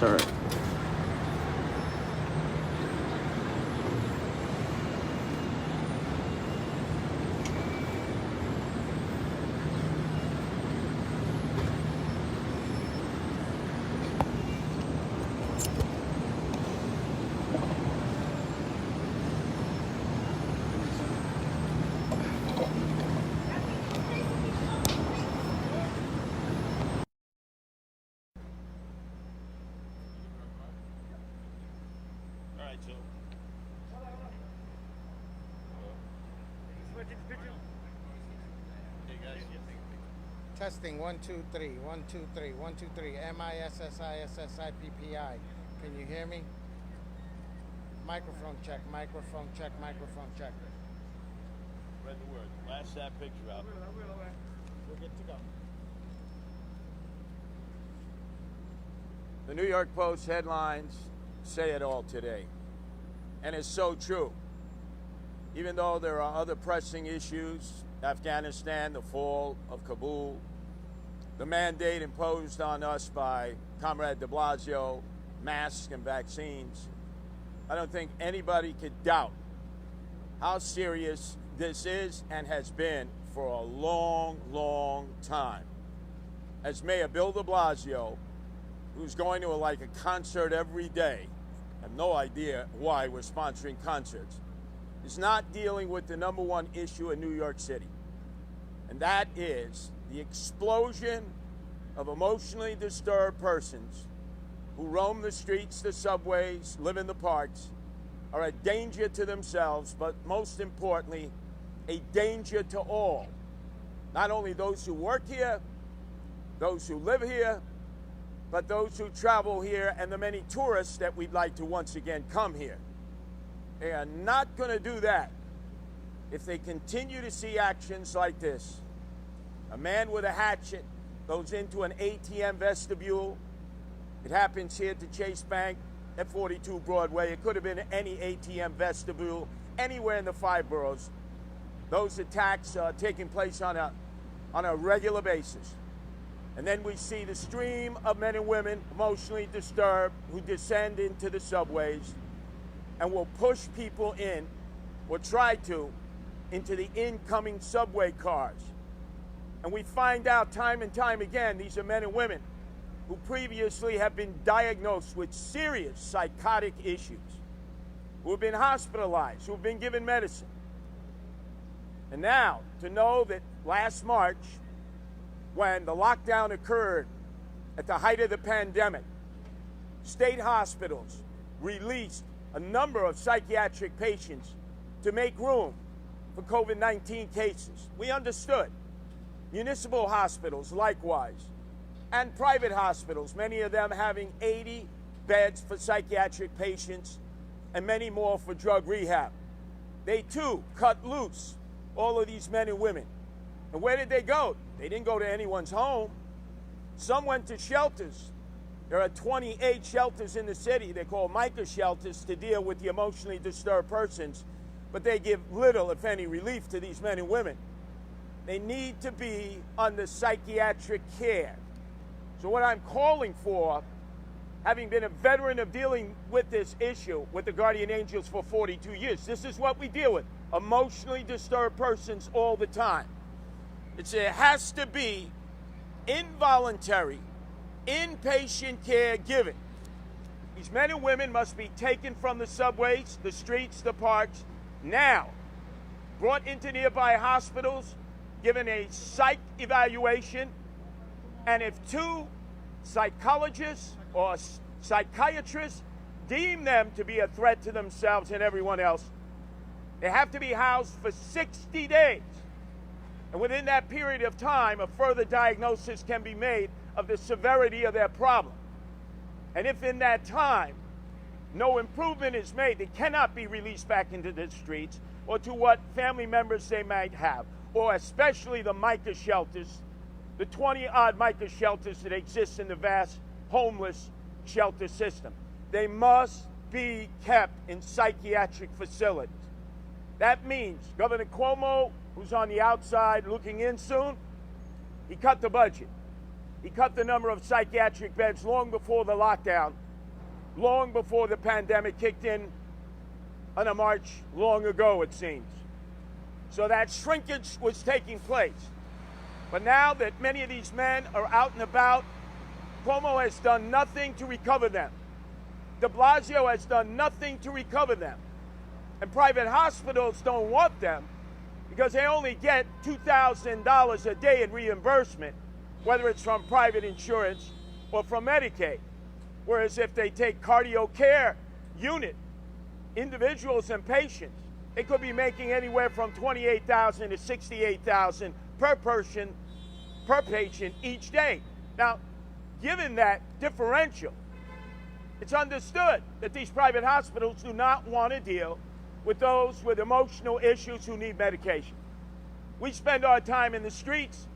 sir. Testing 1 2 3 1 2 3 1 2 3 MISSISSIPPI. Can you hear me? Microphone check. Microphone check. Microphone check. Spread the word. Blast that picture out. We're good to go. The New York Post headlines say it all today, and it's so true. Even though there are other pressing issues, Afghanistan, the fall of Kabul, the mandate imposed on us by Comrade de Blasio, masks and vaccines, I don't think anybody could doubt how serious this is and has been for a long, long time. As Mayor Bill de Blasio, who's going to a concert every day, I have no idea why we're sponsoring concerts, is not dealing with the number one issue in New York City. And that is the explosion of emotionally disturbed persons who roam the streets, the subways, live in the parks, are a danger to themselves, but most importantly, a danger to all. Not only those who work here, those who live here, but those who travel here and the many tourists that we'd like to once again come here. They are not going to do that if they continue to see actions like this. A man with a hatchet goes into an ATM vestibule. It happens here at Chase Bank at 42 Broadway. It could have been any ATM vestibule anywhere in the 5 boroughs. Those attacks are taking place on a regular basis. And then we see the stream of men and women emotionally disturbed who descend into the subways and will push people in, or try to, into the incoming subway cars. And we find out time and time again, these are men and women who previously have been diagnosed with serious psychotic issues, who have been hospitalized, who have been given medicine. And now, to know that last March, when the lockdown occurred at the height of the pandemic, state hospitals released a number of psychiatric patients to make room for COVID-19 cases. We understood. Municipal hospitals, likewise, and private hospitals, many of them having 80 beds for psychiatric patients and many more for drug rehab. They, too, cut loose all of these men and women. And where did they go? They didn't go to anyone's home. Some went to shelters. There are 28 shelters in the city. They're called MICA shelters to deal with the emotionally disturbed persons, but they give little, if any, relief to these men and women. They need to be under psychiatric care. So what I'm calling for, having been a veteran of dealing with this issue with the Guardian Angels for 42 years, this is what we deal with, emotionally disturbed persons all the time. It has to be involuntary, inpatient care given. These men and women must be taken from the subways, the streets, the parks, now, brought into nearby hospitals, given a psych evaluation, and if 2 psychologists or psychiatrists deem them to be a threat to themselves and everyone else, they have to be housed for 60 days. And within that period of time, a further diagnosis can be made of the severity of their problem. And if in that time no improvement is made, they cannot be released back into the streets or to what family members they might have, or especially the MICA shelters, the 20-odd MICA shelters that exist in the vast homeless shelter system. They must be kept in psychiatric facilities. That means Governor Cuomo, who's on the outside looking in soon, he cut the budget. He cut the number of psychiatric beds long before the lockdown long before the pandemic kicked in on a march long ago, it seems. So that shrinkage was taking place. But now that many of these men are out and about, Cuomo has done nothing to recover them. De Blasio has done nothing to recover them. And private hospitals don't want them because they only get $2,000 a day in reimbursement, whether it's from private insurance or from Medicaid. Whereas if they take cardio care unit, individuals and patients, they could be making anywhere from $28,000 to $68,000 per person, per patient each day. Now, given that differential, it's understood that these private hospitals do not want to deal with those with emotional issues who need medication. We spend our time in the streets.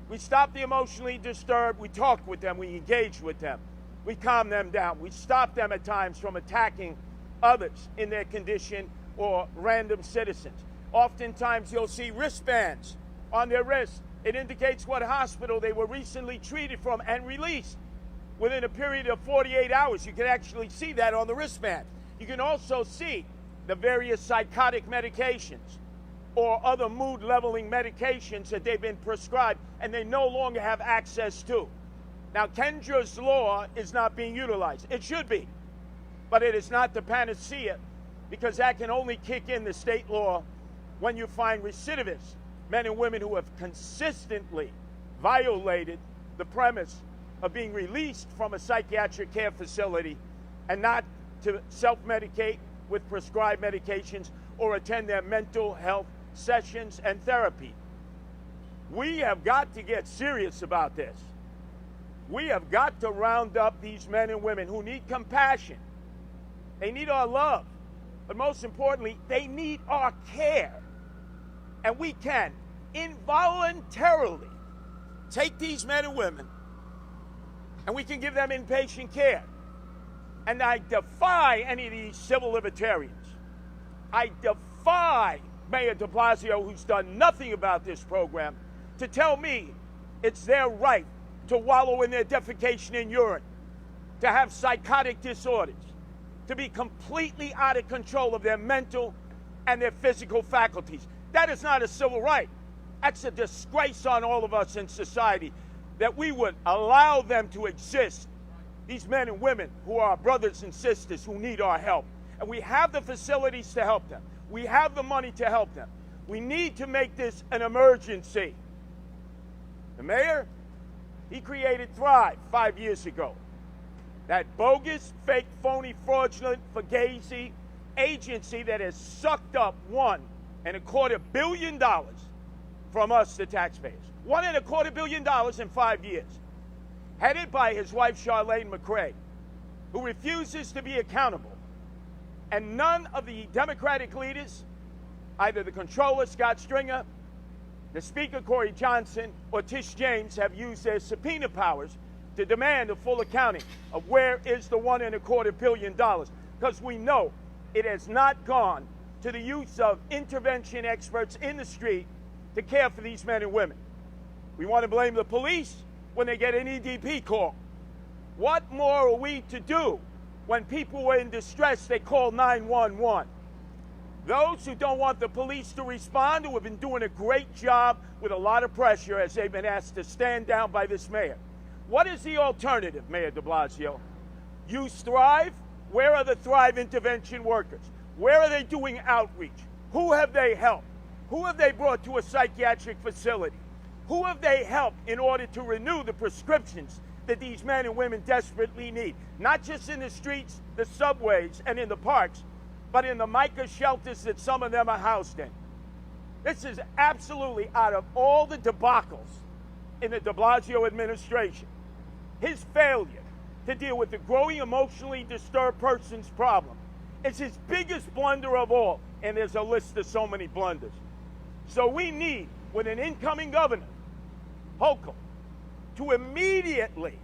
We stop the emotionally disturbed. We talk with them. We engage with them. We calm them down. We stop them at times from attacking others in their condition or random citizens. Oftentimes you'll see wristbands on their wrists. It indicates what hospital they were recently treated from and released. Within a period of 48 hours, you can actually see that on the wristband. You can also see the various psychotic medications or other mood-leveling medications that they've been prescribed and they no longer have access to. Now, Kendra's law is not being utilized. It should be, but it is not the panacea because that can only kick in the state law when you find recidivists, men and women who have consistently violated the premise of being released from a psychiatric care facility and not to self-medicate with prescribed medications or attend their mental health sessions and therapy. We have got to get serious about this. We have got to round up these men and women who need compassion. They need our love. But most importantly, they need our care. And we can involuntarily take these men and women and we can give them inpatient care. And I defy any of these civil libertarians. I defy Mayor de Blasio, who's done nothing about this program, to tell me it's their right to wallow in their defecation and urine, to have psychotic disorders, to be completely out of control of their mental and their physical faculties. That is not a civil right. That's a disgrace on all of us in society, that we would allow them to exist, these men and women who are our brothers and sisters who need our help. And we have the facilities to help them. We have the money to help them. We need to make this an emergency. The mayor, he created Thrive 5 years ago. That bogus, fake, phony, fraudulent, fugazi agency that has sucked up $1.25 billion from us, the taxpayers. $1.25 billion in 5 years. Headed by his wife, Charlene McCray, who refuses to be accountable. And none of the Democratic leaders, either the controller, Scott Stringer, the Speaker, Corey Johnson, or Tish James, have used their subpoena powers to demand a full accounting of where is the $1.25 billion. Because we know it has not gone to the use of intervention experts in the street to care for these men and women. We want to blame the police when they get an EDP call. What more are we to do when people are in distress? They call 911. Those who don't want the police to respond, who have been doing a great job with a lot of pressure as they've been asked to stand down by this mayor. What is the alternative, Mayor de Blasio? Use Thrive? Where are the Thrive intervention workers? Where are they doing outreach? Who have they helped? Who have they brought to a psychiatric facility? Who have they helped in order to renew the prescriptions that these men and women desperately need? Not just in the streets, the subways, and in the parks, but in the mica shelters that some of them are housed in. This is absolutely out of all the debacles in the de Blasio administration. His failure to deal with the growing emotionally disturbed person's problem is his biggest blunder of all, and there's a list of so many blunders. So we need, with an incoming governor, Holcomb, to immediately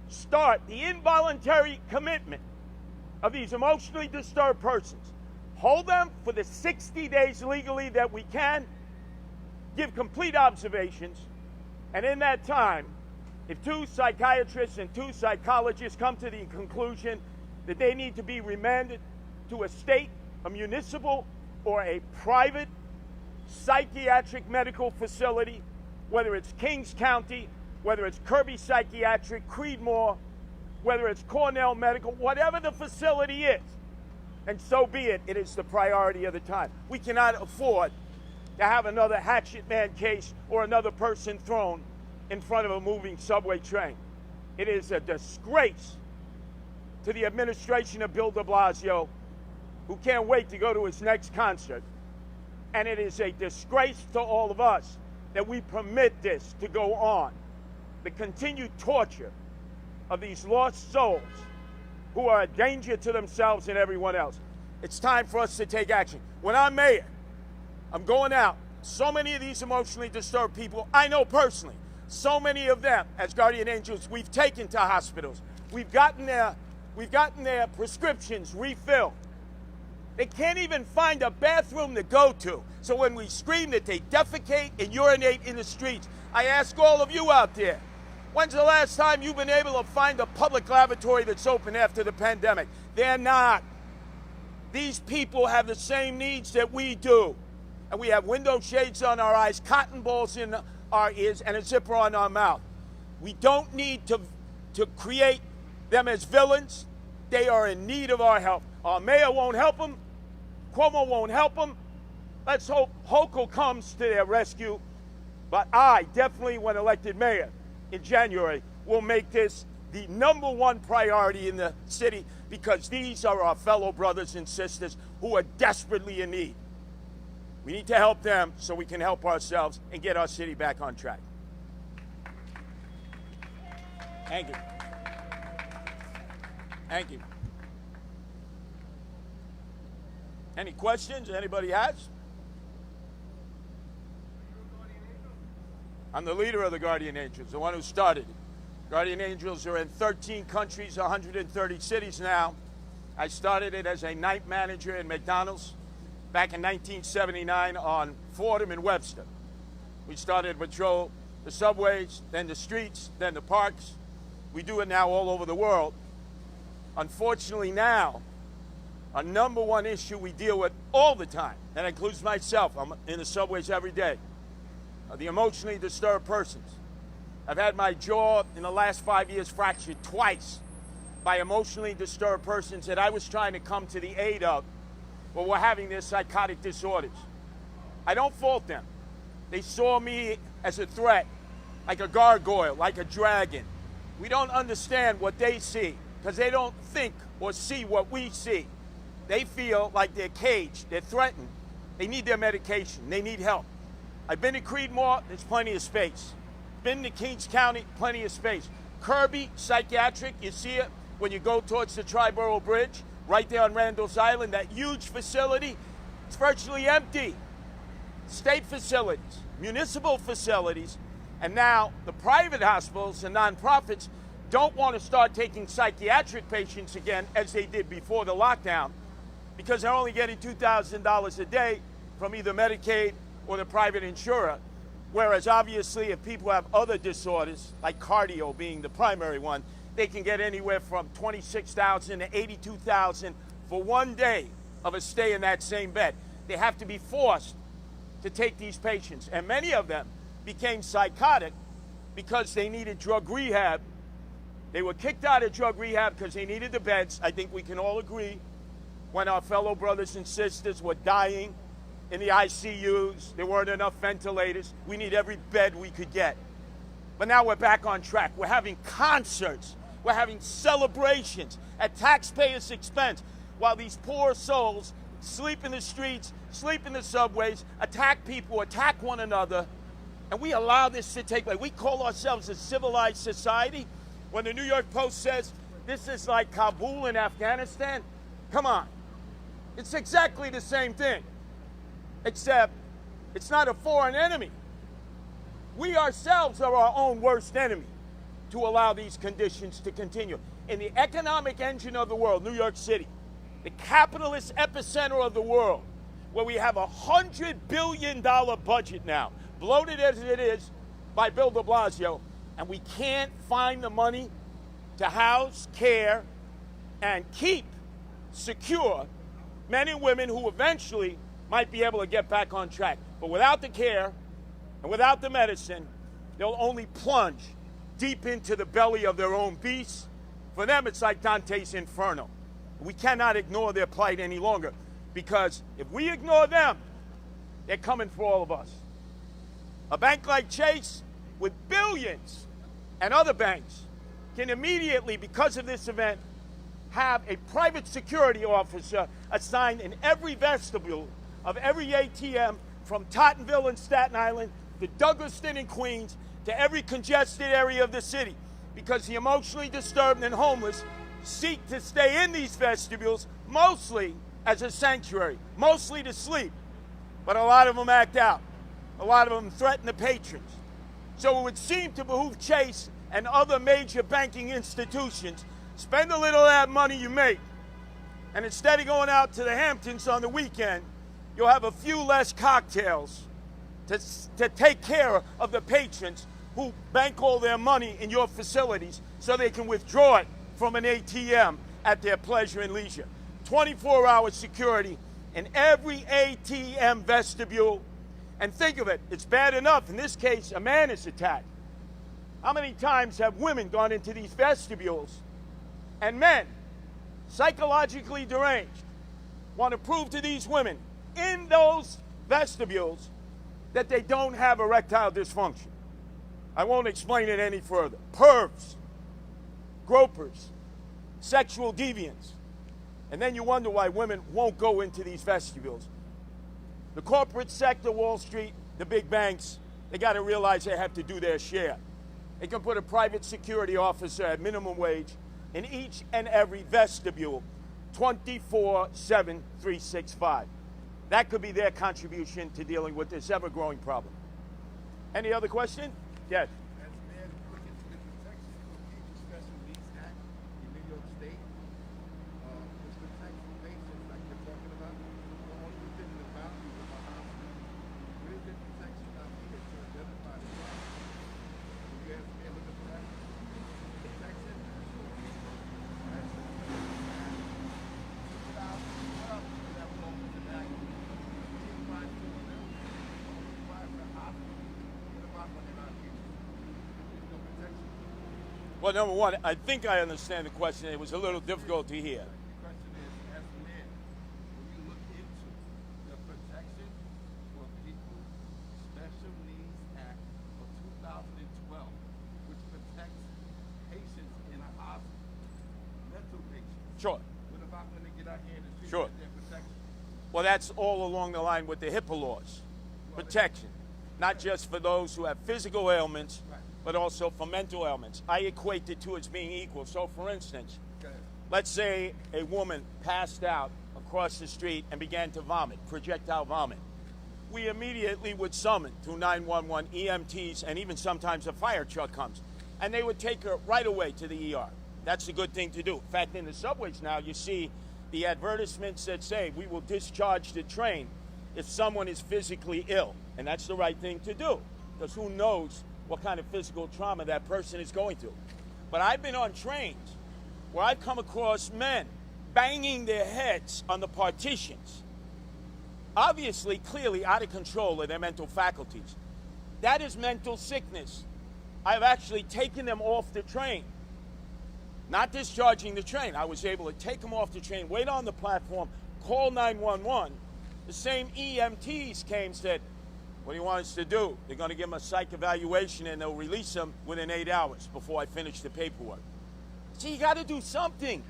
start the involuntary commitment of these emotionally disturbed persons. Hold them for the 60 days legally that we can, give complete observations, and in that time, if 2 psychiatrists and 2 psychologists come to the conclusion that they need to be remanded to a state, a municipal, or a private psychiatric medical facility, whether it's Kings County, whether it's Kirby Psychiatric, Creedmoor, whether it's Cornell Medical, whatever the facility is. And so be it. It is the priority of the time. We cannot afford to have another Hatchet man case or another person thrown in front of a moving subway train. It is a disgrace to the administration of Bill de Blasio, who can't wait to go to his next concert. And it is a disgrace to all of us that we permit this to go on. The continued torture of these lost souls who are a danger to themselves and everyone else. It's time for us to take action. When I'm mayor, I'm going out. So many of these emotionally disturbed people, I know personally, so many of them, as guardian angels, we've taken to hospitals. We've gotten their prescriptions refilled. They can't even find a bathroom to go to. So when we scream that they defecate and urinate in the streets, I ask all of you out there, when's the last time you've been able to find a public lavatory that's open after the pandemic? They're not. These people have the same needs that we do. And we have window shades on our eyes, cotton balls in our ears, and a zipper on our mouth. We don't need to create them as villains. They are in need of our help. Our mayor won't help them. Cuomo won't help them. Let's hope Hochul comes to their rescue. But I definitely, when elected mayor in January, will make this the #1 priority in the city, because these are our fellow brothers and sisters who are desperately in need. We need to help them so we can help ourselves and get our city back on track. Thank you. Thank you. Any questions anybody has? I'm the leader of the Guardian Angels, the one who started it. Guardian Angels are in 13 countries, 130 cities now. I started it as a night manager in McDonald's back in 1979 on Fordham and Webster. We started to patrol the subways, then the streets, then the parks. We do it now all over the world. Unfortunately now, a #1 issue we deal with all the time, that includes myself, I'm in the subways every day, the emotionally disturbed persons. I've had my jaw in the last 5 years fractured twice by emotionally disturbed persons that I was trying to come to the aid of, but were having their psychotic disorders. I don't fault them. They saw me as a threat, like a gargoyle, like a dragon. We don't understand what they see because they don't think or see what we see. They feel like they're caged, they're threatened. They need their medication, they need help. I've been to Creedmoor, there's plenty of space. Been to Kings County, plenty of space. Kirby Psychiatric, you see it when you go towards the Triborough Bridge, right there on Randall's Island, that huge facility, it's virtually empty. State facilities, municipal facilities, and now the private hospitals and nonprofits don't want to start taking psychiatric patients again as they did before the lockdown, because they're only getting $2,000 a day from either Medicaid or the private insurer. Whereas obviously if people have other disorders, like cardio being the primary one, they can get anywhere from $26,000 to $82,000 for 1 day of a stay in that same bed. They have to be forced to take these patients. And many of them became psychotic because they needed drug rehab. They were kicked out of drug rehab because they needed the beds. I think we can all agree when our fellow brothers and sisters were dying in the ICUs, there weren't enough ventilators. We need every bed we could get. But now we're back on track. We're having concerts. We're having celebrations at taxpayers' expense while these poor souls sleep in the streets, sleep in the subways, attack people, attack one another. And we allow this to take place. We call ourselves a civilized society. When the New York Post says this is like Kabul in Afghanistan, come on. It's exactly the same thing, except it's not a foreign enemy. We ourselves are our own worst enemy to allow these conditions to continue. In the economic engine of the world, New York City, the capitalist epicenter of the world, where we have a $100 billion budget now, bloated as it is by Bill de Blasio, and we can't find the money to house, care, and keep secure men and women who eventually might be able to get back on track. But without the care and without the medicine, they'll only plunge deep into the belly of their own beasts. For them, it's like Dante's Inferno. We cannot ignore their plight any longer, because if we ignore them, they're coming for all of us. A bank like Chase, with billions, and other banks can immediately, because of this event, have a private security officer assigned in every vestibule of every ATM from Tottenville and Staten Island to Douglaston and Queens to every congested area of the city, because the emotionally disturbed and homeless seek to stay in these vestibules mostly as a sanctuary, mostly to sleep. But a lot of them act out. A lot of them threaten the patrons. So it would seem to behoove Chase and other major banking institutions, spend a little of that money you make, and instead of going out to the Hamptons on the weekend, you'll have a few less cocktails to take care of the patrons who bank all their money in your facilities so they can withdraw it from an ATM at their pleasure and leisure. 24-hour security in every ATM vestibule. And think of it, it's bad enough. In this case, a man is attacked. How many times have women gone into these vestibules and men, psychologically deranged, want to prove to these women in those vestibules that they don't have erectile dysfunction? I won't explain it any further. Pervs, gropers, sexual deviants. And then you wonder why women won't go into these vestibules. The corporate sector, Wall Street, the big banks, they got to realize they have to do their share. They can put a private security officer at minimum wage in each and every vestibule, 24/7, 365. That could be their contribution to dealing with this ever-growing problem. Any other question? Yes. As man look into the protection of the Special Needs Act in New York State, which protects patients like you're talking about, but only within the boundaries of a hospital. Where is the protection out here to identify the problem? Will you ask me look at that? Protection? That's the 2012, we have an open act. It's fine to do. Why for a hospital? What about when they're not here? Well, number one, I think I understand the question. It was a little difficult to hear. The question is, as men, when you look into the Protection for People Special Needs Act of 2012, which protects patients in a hospital, mental patients. Sure. What about when they get out here in the street Sure. and their protection? Well, that's all along the line with the HIPAA laws. Protection. Not just for those who have physical ailments, Right. but also for mental ailments. I equate the two as being equal. So, for instance, Go ahead. let's say a woman passed out across the street and began to vomit, projectile vomit. We immediately would summon through 911 EMTs, and even sometimes a fire truck comes, and they would take her right away to the ER. That's a good thing to do. In fact, in the subways now, you see the advertisements that say, we will discharge the train if someone is physically ill. And that's the right thing to do, because who knows what kind of physical trauma that person is going through. But I've been on trains where I've come across men banging their heads on the partitions, obviously, clearly out of control of their mental faculties. That is mental sickness. I've actually taken them off the train, not discharging the train. I was able to take them off the train, wait on the platform, call 911. The same EMTs came and said, what do you want us to do? They're going to give them a psych evaluation and they'll release them within 8 hours before I finish the paperwork. So you got to do something.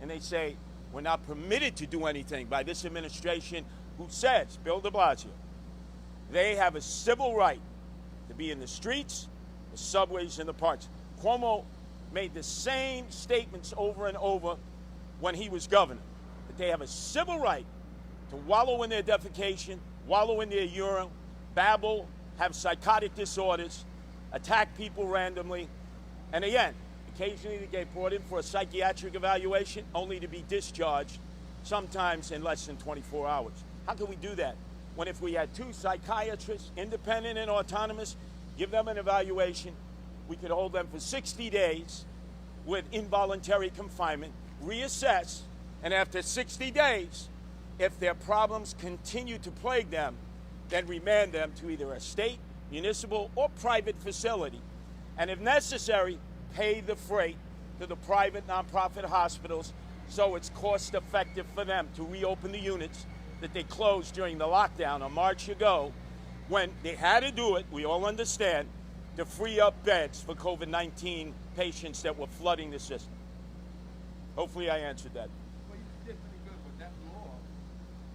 And they say, we're not permitted to do anything by this administration, who says, Bill de Blasio, they have a civil right to be in the streets, the subways, and the parks. Cuomo made the same statements over and over when he was governor, that they have a civil right to wallow in their defecation, wallow in their urine, babble, have psychotic disorders, attack people randomly, and again, occasionally they get brought in for a psychiatric evaluation only to be discharged, sometimes in less than 24 hours. How can we do that when if we had 2 psychiatrists, independent and autonomous, give them an evaluation, we could hold them for 60 days with involuntary confinement, reassess, and after 60 days, if their problems continue to plague them, then remand them to either a state, municipal, or private facility. And if necessary, pay the freight to the private nonprofit hospitals so it's cost effective for them to reopen the units that they closed during the lockdown a March ago, when they had to do it, we all understand, to free up beds for COVID-19 patients that were flooding the system. Hopefully I answered that. Well, you did pretty good with that law.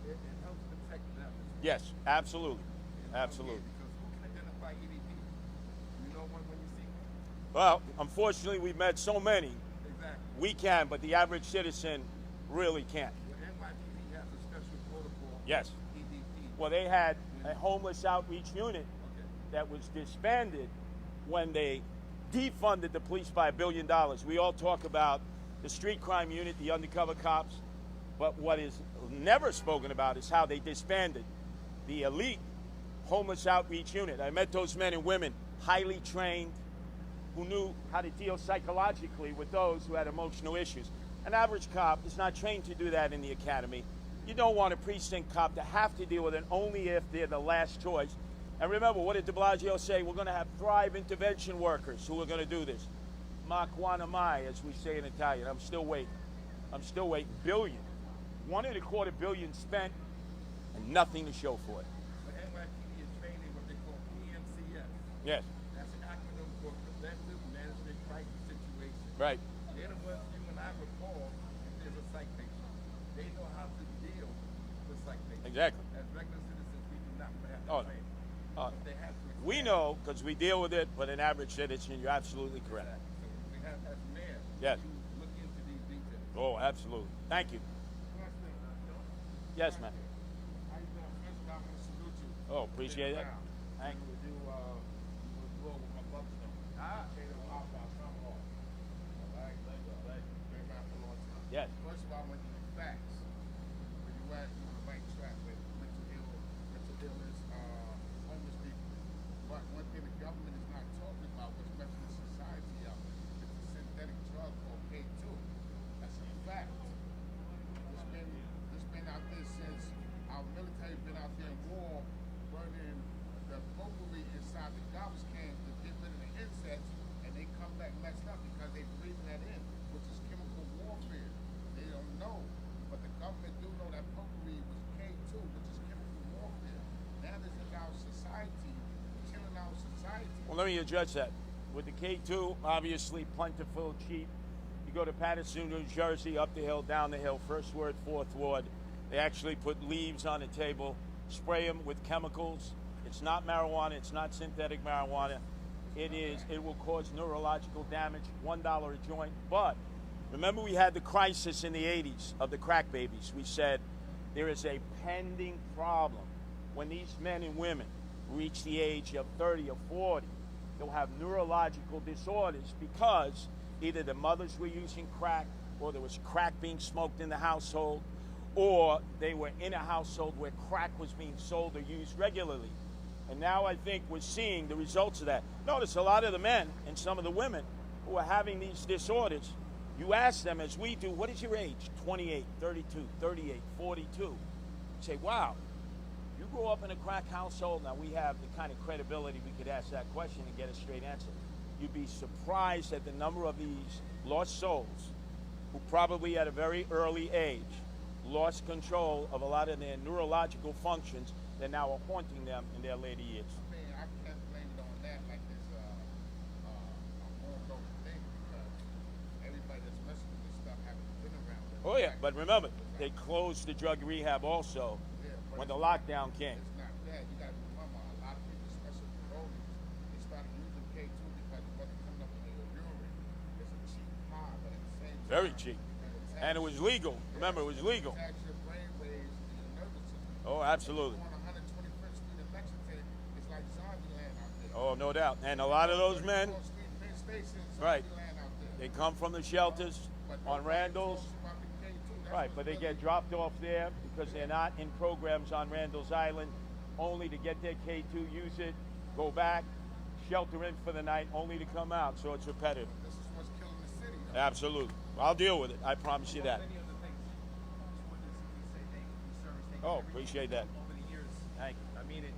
It helps protect them. Yes, absolutely. Absolutely. Because who can identify EDP? You know one when you see one? Well, unfortunately, we've met so many. Exactly. We can, but the average citizen really can't. Well, NYPD has a special protocol. Yes. EDP. Well, they had a homeless outreach unit Okay. that was disbanded when they defunded the police by $1 billion. We all talk about the street crime unit, the undercover cops, but what is never spoken about is how they disbanded the elite homeless outreach unit. I met those men and women, highly trained, who knew how to deal psychologically with those who had emotional issues. An average cop is not trained to do that in the academy. You don't want a precinct cop to have to deal with it only if they're the last choice. And remember, what did Blasio say? We're going to have Thrive intervention workers who are going to do this. Ma quanto mai, as we say in Italian. I'm still waiting. I'm still waiting. Billion. $1.25 billion spent and nothing to show for it. But NYPD is training what they call PMCS. Yes. That's an acronym for Preventive Management Crisis Situation. Right. They're the ones you and I would call if there's a psych patient. They know how to deal with psych patients. Exactly. As regular citizens, we do not have Oh, to train. They have to we know because we deal with it, but an average citizen, you're absolutely correct. So we have, as mayor, Yes. to look into these details. Oh, absolutely. Thank you. Yes, ma'am. How you doing? First of all, I'm gonna salute you. Oh, appreciate it. Brown. Thank you. You was good with my bucks though. Came to my house, I'm off. Alright, been around for a long time. Yes. First of all, I'm gonna give you facts. Where you at, you on the right track with mental illness, homeless people. But one thing the government is not talking about, what's messing the society up, is a synthetic drug called K2. That's a fact. It's been out there since our military been out there in war, burning the potpourri inside the garbage can to get rid of the insects, and they come back messed up because they breathing that in, which is chemical warfare. They don't know, but the government do know that potpourri was K2, which is chemical warfare. Now this is our society, killing our society. Well, let me address that. With the K2, obviously plentiful, cheap. You go to Patterson, New Jersey, up the hill, down the hill, First Ward, Fourth Ward. They actually put leaves on the table, spray them with chemicals. It's not marijuana. It's not synthetic marijuana. It will cause neurological damage, $1 a joint. But remember, we had the crisis in the 80s of the crack babies. We said there is a pending problem. When these men and women reach the age of 30 or 40, they'll have neurological disorders because either the mothers were using crack, or there was crack being smoked in the household, or they were in a household where crack was being sold or used regularly. And now I think we're seeing the results of that. Notice a lot of the men and some of the women who are having these disorders, you ask them, as we do, what is your age? 28, 32, 38, 42. You say, wow, you grew up in a crack household. Now we have the kind of credibility we could ask that question and get a straight answer. You'd be surprised at the number of these lost souls who probably at a very early age lost control of a lot of their neurological functions that now are haunting them in their later years. I mean, I can't blame it on that like this ongoing thing because everybody that's messing with this stuff haven't been around it. Oh yeah, but remember, they closed the drug rehab also when the lockdown came. It's not that. You got to remember, a lot of people, especially the oldies, they started using K2 because it wasn't coming up in their urine. It's a cheap high, but at the same time, Very cheap. And it was legal. Remember, it was legal. It attacks your brain waves and your nervous system. Oh, absolutely. On 121st Street in Lexington, it's like Zombieland out there. Oh, no doubt. And a lot of those men, 34th Street, Penn Station, right, Zombieland out there. they come from the shelters But on nobody Randall's. talks about the K2. That's Right, what's but they really- get dropped off there because they're not in programs on Randall's Island, only to get their K2, use it, go back, shelter in for the night, only to come out. So it's repetitive. This is what's killing the city, though. Absolutely. I'll deal with it. I promise you that. Many other things. Just wanted to simply say thank you for your service. Thank you Oh, for everything appreciate you've that. done over the years. Thank you. I mean it.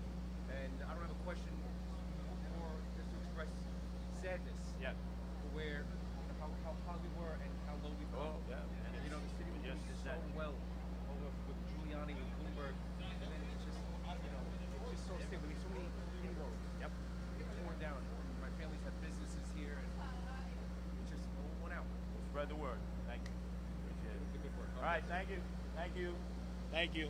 And I don't have a question, more just to express sadness. Yeah. For where, how high we were and how low we've come. Oh, yeah. And You know, the city was yes, doing it's so that. well over with Giuliani and Bloomberg. And then it's just, it's just so sad. We need so many inroads. Yep. Get torn down. My family's had businesses here, and it's just went out. Spread the word. Thank you. Appreciate it. Good work. All right. Thank you. Thank you. Thank you.